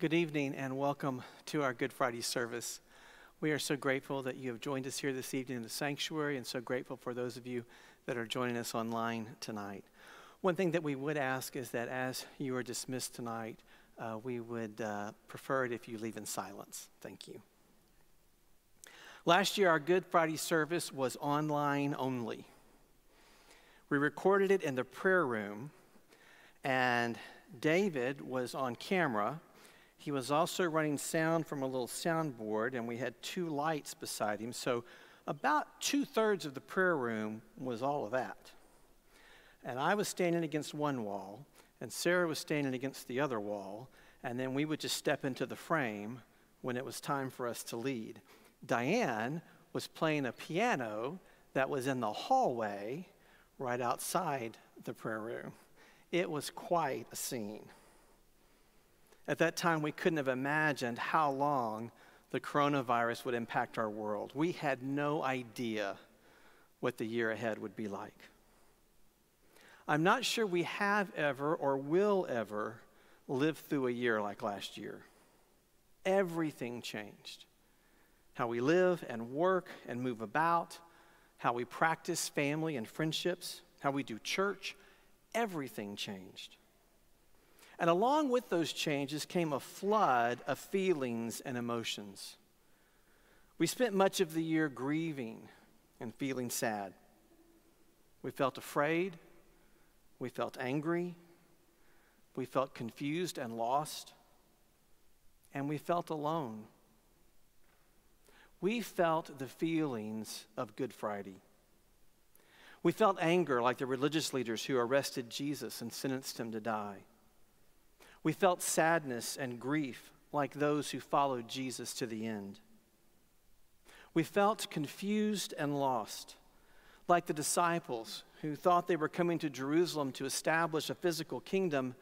Good evening and welcome to our Good Friday service. We are so grateful that you have joined us here this evening in the sanctuary, and so grateful for those of you that are joining us online tonight. One thing that we would ask is that as you are dismissed tonight, we would prefer it if you leave in silence. Thank you. Last year, our Good Friday service was online only. We recorded it in the prayer room, and David was on camera. He was also running sound from a little soundboard, and we had 2 lights beside him. So about 2/3 of the prayer room was all of that. And I was standing against one wall, and Sarah was standing against the other wall, and then we would just step into the frame when it was time for us to lead. Diane was playing a piano that was in the hallway right outside the prayer room. It was quite a scene. At that time, we couldn't have imagined how long the coronavirus would impact our world. We had no idea what the year ahead would be like. I'm not sure we have ever or will ever live through a year like last year. Everything changed. How we live and work and move about, how we practice family and friendships, how we do church, everything changed. And along with those changes came a flood of feelings and emotions. We spent much of the year grieving and feeling sad. We felt afraid. We felt angry. We felt confused and lost. And we felt alone. We felt the feelings of Good Friday. We felt anger like the religious leaders who arrested Jesus and sentenced him to die. We felt sadness and grief like those who followed Jesus to the end. We felt confused and lost, like the disciples who thought they were coming to Jerusalem to establish a physical kingdom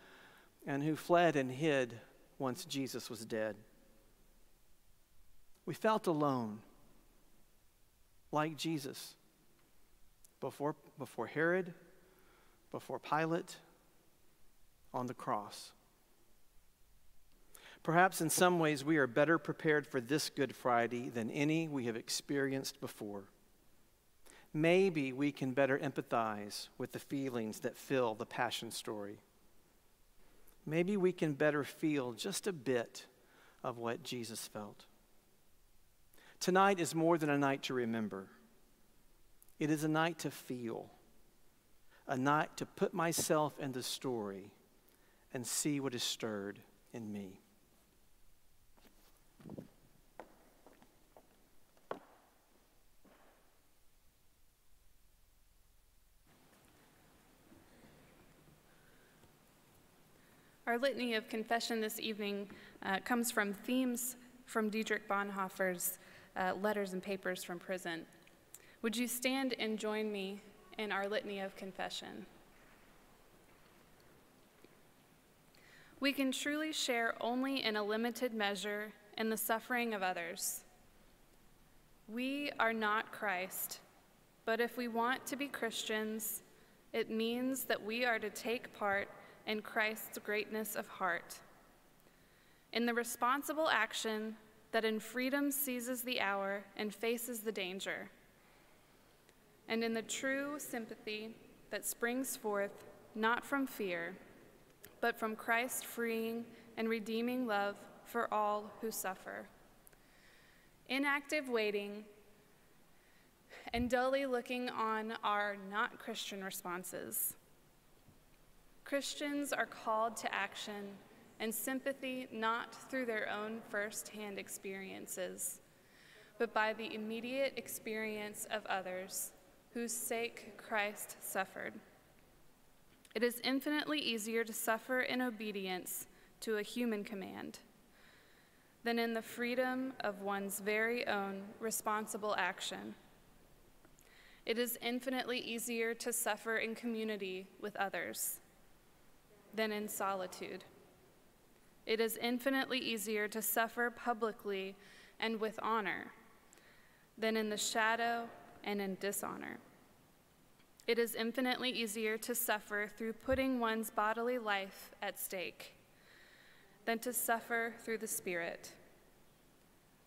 and who fled and hid once Jesus was dead. We felt alone, like Jesus, before Herod, before Pilate, on the cross. Perhaps in some ways we are better prepared for this Good Friday than any we have experienced before. Maybe we can better empathize with the feelings that fill the Passion story. Maybe we can better feel just a bit of what Jesus felt. Tonight is more than a night to remember. It is a night to feel, a night to put myself in the story and see what is stirred in me. Our litany of confession this evening comes from themes from Dietrich Bonhoeffer's Letters and Papers from Prison. Would you stand and join me in our litany of confession? We can truly share only in a limited measure in the suffering of others. We are not Christ, but if we want to be Christians, it means that we are to take part in Christ's greatness of heart, in the responsible action that in freedom seizes the hour and faces the danger, and in the true sympathy that springs forth not from fear, but from Christ's freeing and redeeming love for all who suffer. Inactive waiting and dully looking on are not Christian responses. Christians are called to action and sympathy not through their own first-hand experiences, but by the immediate experience of others whose sake Christ suffered. It is infinitely easier to suffer in obedience to a human command than in the freedom of one's very own responsible action. It is infinitely easier to suffer in community with others than in solitude. It is infinitely easier to suffer publicly and with honor than in the shadow and in dishonor. It is infinitely easier to suffer through putting one's bodily life at stake than to suffer through the Spirit.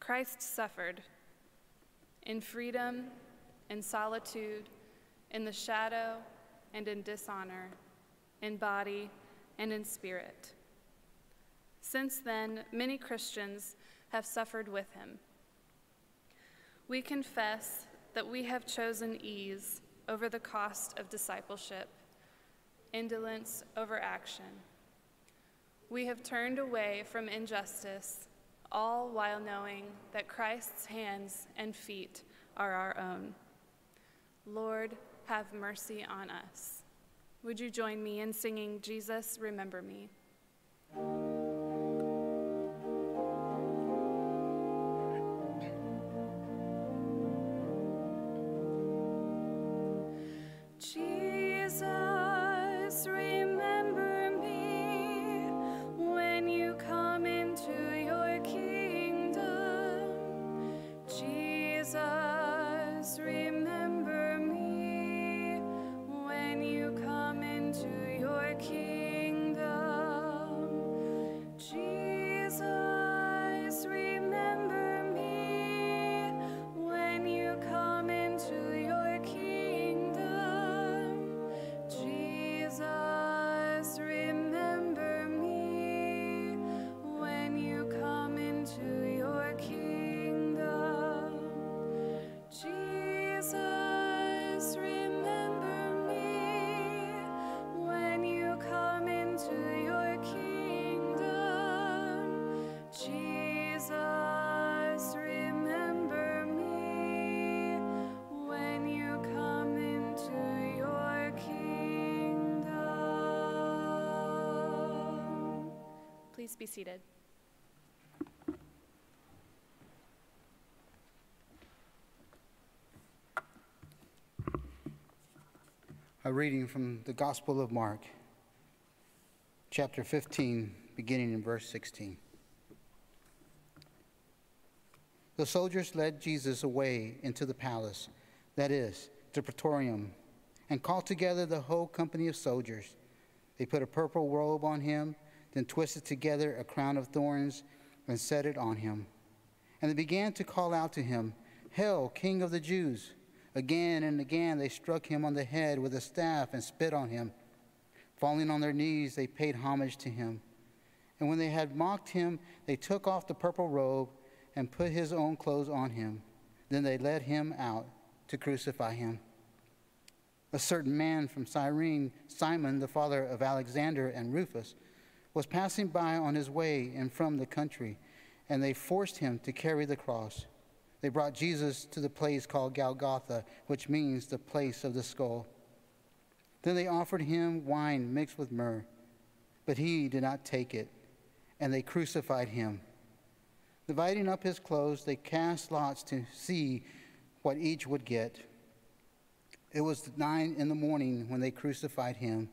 Christ suffered in freedom, in solitude, in the shadow, and in dishonor, in body and in spirit. Since then, many Christians have suffered with him. We confess that we have chosen ease over the cost of discipleship, indolence over action. We have turned away from injustice, all while knowing that Christ's hands and feet are our own. Lord, have mercy on us. Would you join me in singing, Jesus, Remember Me? Jesus, remember me when you come into your kingdom. Jesus, remember me when you come into your kingdom. Jesus, remember me when you come into your kingdom. Jesus, remember me when you come into your kingdom. Jesus, remember me when you come into your kingdom. Jesus, remember me when you come into your kingdom. Please be seated. A reading from the Gospel of Mark, chapter 15, beginning in verse 16. The soldiers led Jesus away into the palace, that is, the praetorium, and called together the whole company of soldiers. They put a purple robe on him, then twisted together a crown of thorns and set it on him. And they began to call out to him, "Hail, King of the Jews!" Again and again they struck him on the head with a staff and spit on him. Falling on their knees, they paid homage to him. And when they had mocked him, they took off the purple robe and put his own clothes on him. Then they led him out to crucify him. A certain man from Cyrene, Simon, the father of Alexander and Rufus, was passing by on his way in from the country, and they forced him to carry the cross. They brought Jesus to the place called Golgotha, which means the place of the skull. Then they offered him wine mixed with myrrh, but he did not take it, and they crucified him. Dividing up his clothes, they cast lots to see what each would get. It was 9 a.m. when they crucified him.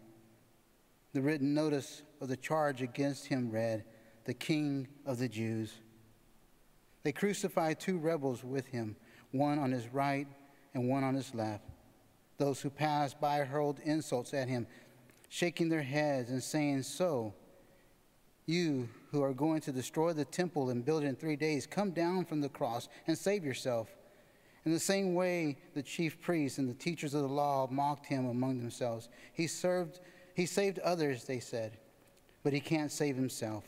The written notice of the charge against him read, "The King of the Jews." They crucified 2 rebels with him, one on his right and one on his left. Those who passed by hurled insults at him, shaking their heads and saying, "So, you who are going to destroy the temple and build it in 3 days, come down from the cross and save yourself." In the same way, the chief priests and the teachers of the law mocked him among themselves. He saved others, they said, but he can't save himself.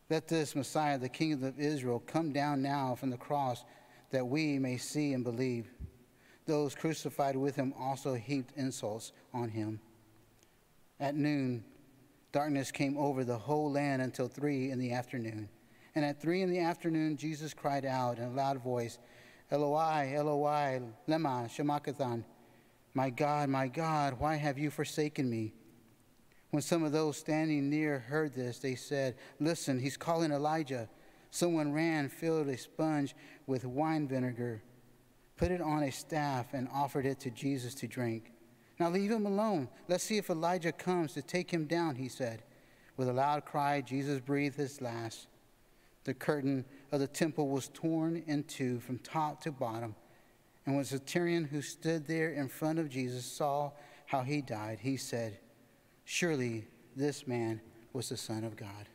Let this Messiah, the King of Israel, come down now from the cross that we may see and believe. Those crucified with him also heaped insults on him. At noon, darkness came over the whole land until 3 p.m. And at 3 p.m, Jesus cried out in a loud voice, "Eloi, Eloi, lema sabachthani?" My God, why have you forsaken me?" When some of those standing near heard this, they said, "Listen, he's calling Elijah." Someone ran, filled a sponge with wine vinegar, put it on a staff, and offered it to Jesus to drink. "Now leave him alone. Let's see if Elijah comes to take him down," he said. With a loud cry, Jesus breathed his last. The curtain of the temple was torn in two from top to bottom. And when the centurion who stood there in front of Jesus saw how he died, he said, "Surely this man was the Son of God."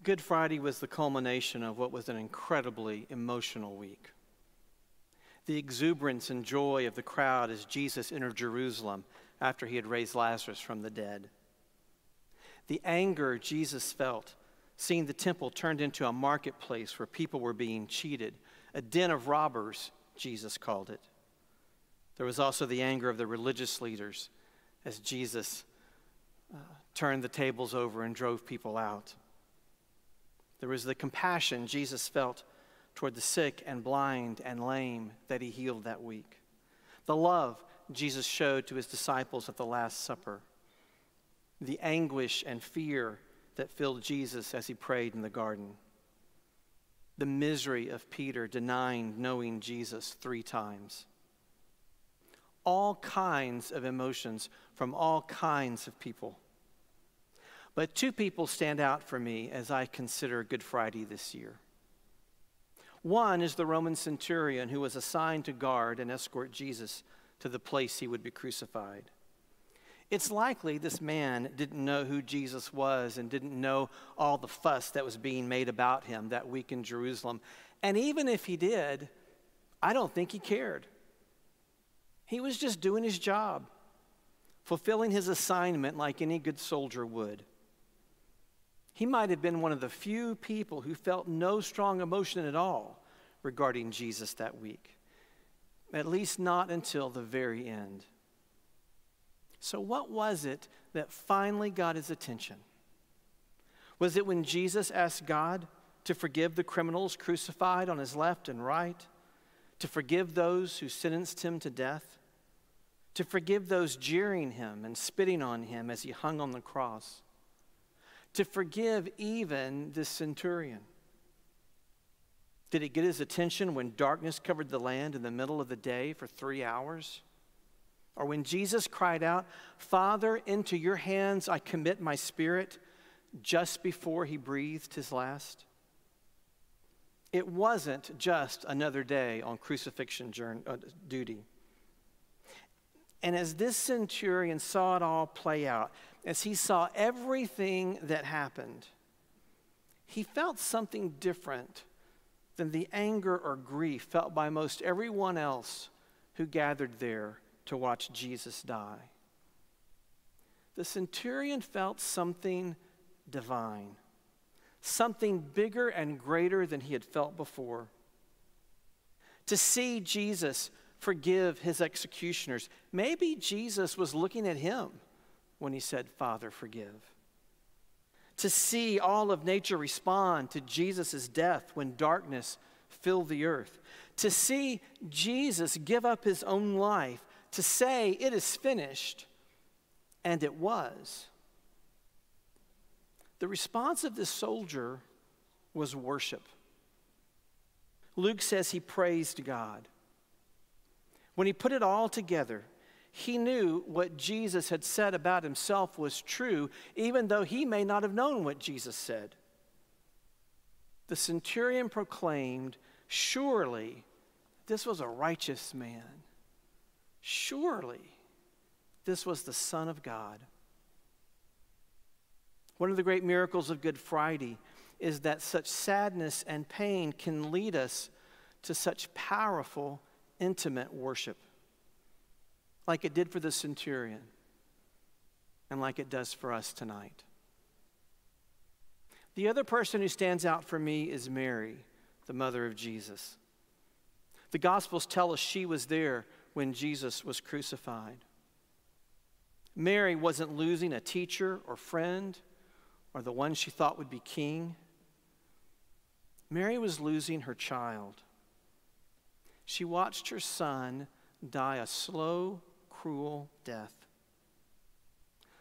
Good Friday was the culmination of what was an incredibly emotional week. The exuberance and joy of the crowd as Jesus entered Jerusalem after he had raised Lazarus from the dead. The anger Jesus felt, seeing the temple turned into a marketplace where people were being cheated, a den of robbers, Jesus called it. There was also the anger of the religious leaders as Jesus turned the tables over and drove people out. There was the compassion Jesus felt toward the sick and blind and lame that he healed that week. The love Jesus showed to his disciples at the Last Supper. The anguish and fear that filled Jesus as he prayed in the garden. The misery of Peter denying knowing Jesus 3 times. All kinds of emotions from all kinds of people. But 2 people stand out for me as I consider Good Friday this year. One is the Roman centurion who was assigned to guard and escort Jesus to the place he would be crucified. It's likely this man didn't know who Jesus was and didn't know all the fuss that was being made about him that week in Jerusalem. And even if he did, I don't think he cared. He was just doing his job, fulfilling his assignment like any good soldier would. He might have been one of the few people who felt no strong emotion at all regarding Jesus that week, at least not until the very end. So what was it that finally got his attention? Was it when Jesus asked God to forgive the criminals crucified on his left and right, to forgive those who sentenced him to death, to forgive those jeering him and spitting on him as he hung on the cross, to forgive even the centurion? Did it get his attention when darkness covered the land in the middle of the day for 3 hours? Or when Jesus cried out, "Father, into your hands I commit my spirit," just before he breathed his last? It wasn't just another day on crucifixion duty. And as this centurion saw it all play out, as he saw everything that happened, he felt something different than the anger or grief felt by most everyone else who gathered there to watch Jesus die. The centurion felt something divine, something bigger and greater than he had felt before. To see Jesus forgive his executioners, maybe Jesus was looking at him when he said, "Father, forgive." to see all of nature respond to Jesus' death when darkness filled the earth, to see Jesus give up his own life, to say, "It is finished," and it was. The response of this soldier was worship. Luke says he praised God. When he put it all together, he knew what Jesus had said about himself was true, even though he may not have known what Jesus said. The centurion proclaimed, "Surely this was a righteous man. Surely this was the Son of God." One of the great miracles of Good Friday is that such sadness and pain can lead us to such powerful, intimate worship, like it did for the centurion and like it does for us tonight. The other person who stands out for me is Mary, the mother of Jesus. The Gospels tell us she was there when Jesus was crucified. Mary wasn't losing a teacher or friend or the one she thought would be king. Mary was losing her child. She watched her son die a slow, cruel death.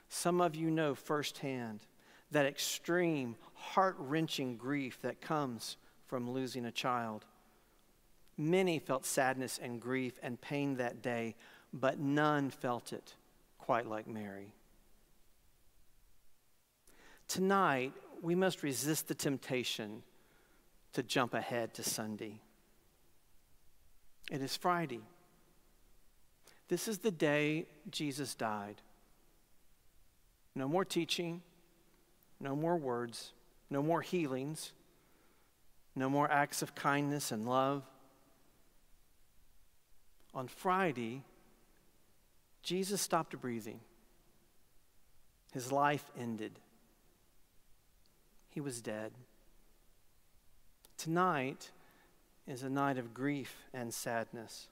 Some of you know firsthand that extreme, heart-wrenching grief that comes from losing a child. Many felt sadness and grief and pain that day, but none felt it quite like Mary. Tonight, we must resist the temptation to jump ahead to Sunday. It is Friday. This is the day Jesus died. No more teaching, no more words, no more healings, no more acts of kindness and love. On Friday, Jesus stopped breathing. His life ended. He was dead. Tonight is a night of grief and sadness.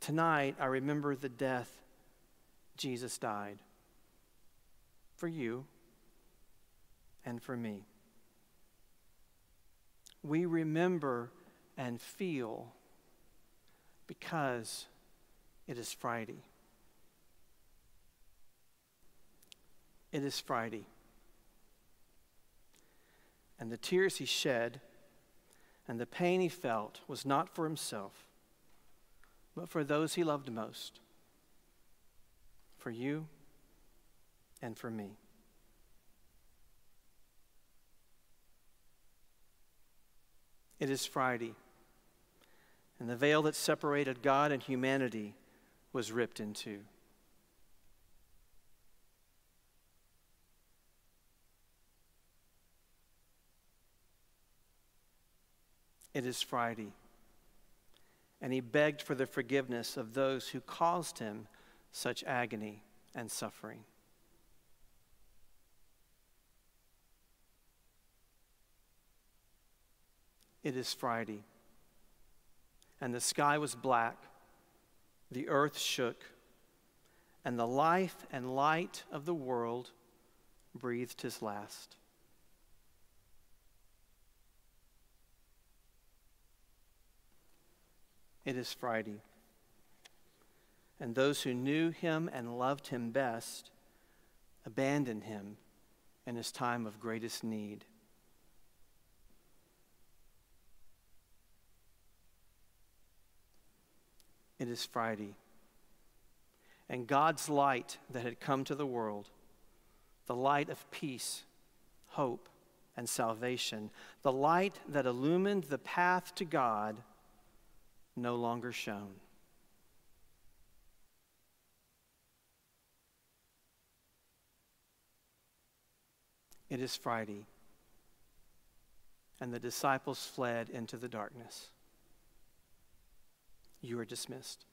Tonight, I remember the death Jesus died for you and for me. We remember and feel because it is Friday. It is Friday. And the tears he shed and the pain he felt was not for himself, but for those he loved most, for you and for me. It is Friday, and the veil that separated God and humanity was ripped in two. It is Friday, and he begged for the forgiveness of those who caused him such agony and suffering. It is Friday, and the sky was black, the earth shook, and the life and light of the world breathed his last. It is Friday, and those who knew him and loved him best abandoned him in his time of greatest need. It is Friday, and God's light that had come to the world, the light of peace, hope, and salvation, the light that illumined the path to God, no longer shone. It is Friday, and the disciples fled into the darkness. You are dismissed.